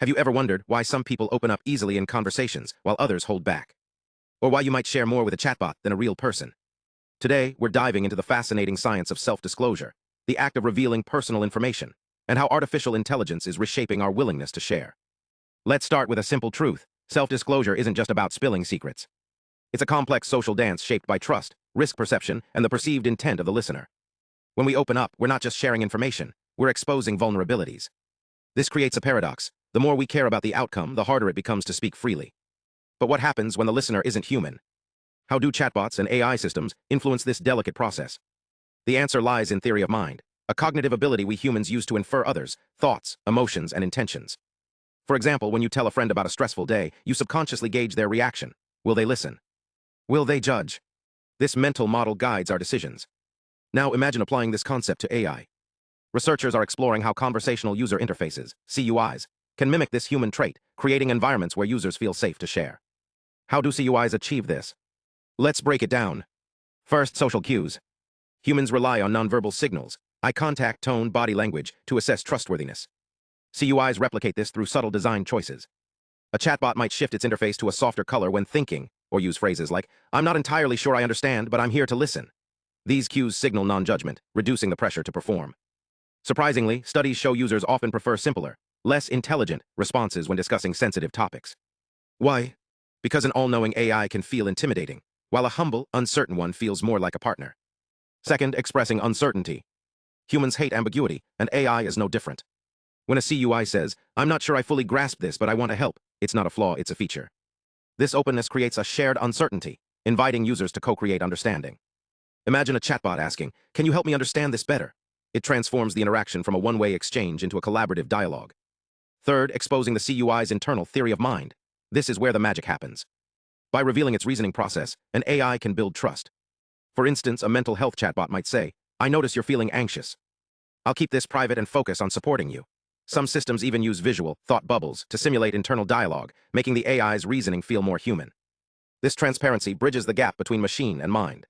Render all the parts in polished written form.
Have you ever wondered why some people open up easily in conversations while others hold back? Or why you might share more with a chatbot than a real person? Today, we're diving into the fascinating science of self-disclosure, the act of revealing personal information, and how artificial intelligence is reshaping our willingness to share. Let's start with a simple truth. Self-disclosure isn't just about spilling secrets. It's a complex social dance shaped by trust, risk perception, and the perceived intent of the listener. When we open up, we're not just sharing information, we're exposing vulnerabilities. This creates a paradox. The more we care about the outcome, the harder it becomes to speak freely. But what happens when the listener isn't human? How do chatbots and AI systems influence this delicate process? The answer lies in theory of mind, a cognitive ability we humans use to infer others' thoughts, emotions, and intentions. For example, when you tell a friend about a stressful day, you subconsciously gauge their reaction. Will they listen? Will they judge? This mental model guides our decisions. Now imagine applying this concept to AI. Researchers are exploring how conversational user interfaces, CUIs, can mimic this human trait, creating environments where users feel safe to share. How do CUIs achieve this? Let's break it down. First, social cues. Humans rely on nonverbal signals, eye contact, tone, body language, to assess trustworthiness. CUIs replicate this through subtle design choices. A chatbot might shift its interface to a softer color when thinking, or use phrases like, "I'm not entirely sure I understand, but I'm here to listen." These cues signal non-judgment, reducing the pressure to perform. Surprisingly, studies show users often prefer simpler, less intelligent responses when discussing sensitive topics. Why? Because an all-knowing AI can feel intimidating, while a humble, uncertain one feels more like a partner. Second, expressing uncertainty. Humans hate ambiguity, and AI is no different. When a CUI says, "I'm not sure I fully grasp this, but I want to help," it's not a flaw, it's a feature. This openness creates a shared uncertainty, inviting users to co-create understanding. Imagine a chatbot asking, "Can you help me understand this better?" It transforms the interaction from a one-way exchange into a collaborative dialogue. Third, exposing the CUI's internal theory of mind. This is where the magic happens. By revealing its reasoning process, an AI can build trust. For instance, a mental health chatbot might say, "I notice you're feeling anxious. I'll keep this private and focus on supporting you." Some systems even use visual, thought bubbles to simulate internal dialogue, making the AI's reasoning feel more human. This transparency bridges the gap between machine and mind.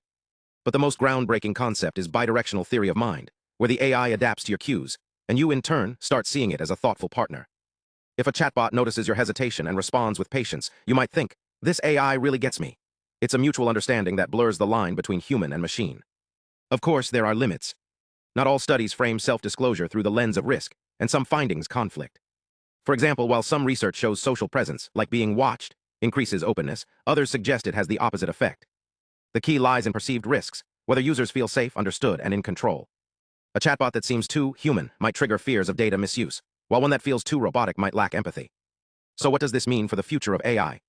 But the most groundbreaking concept is bidirectional theory of mind, where the AI adapts to your cues, and you, in turn, start seeing it as a thoughtful partner. If a chatbot notices your hesitation and responds with patience, you might think, "This AI really gets me." It's a mutual understanding that blurs the line between human and machine. Of course, there are limits. Not all studies frame self-disclosure through the lens of risk, and some findings conflict. For example, while some research shows social presence, like being watched, increases openness, others suggest it has the opposite effect. The key lies in perceived risks, whether users feel safe, understood, and in control. A chatbot that seems too human might trigger fears of data misuse, while one that feels too robotic might lack empathy. So what does this mean for the future of AI?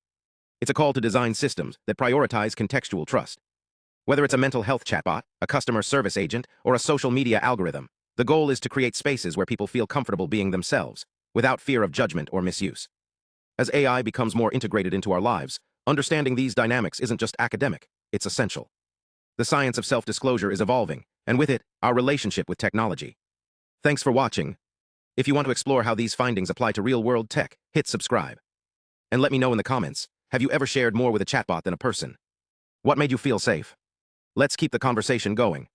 It's a call to design systems that prioritize contextual trust. Whether it's a mental health chatbot, a customer service agent, or a social media algorithm, the goal is to create spaces where people feel comfortable being themselves, without fear of judgment or misuse. As AI becomes more integrated into our lives, understanding these dynamics isn't just academic, it's essential. The science of self-disclosure is evolving, and with it, our relationship with technology. Thanks for watching. If you want to explore how these findings apply to real-world tech, hit subscribe. And let me know in the comments, have you ever shared more with a chatbot than a person? What made you feel safe? Let's keep the conversation going.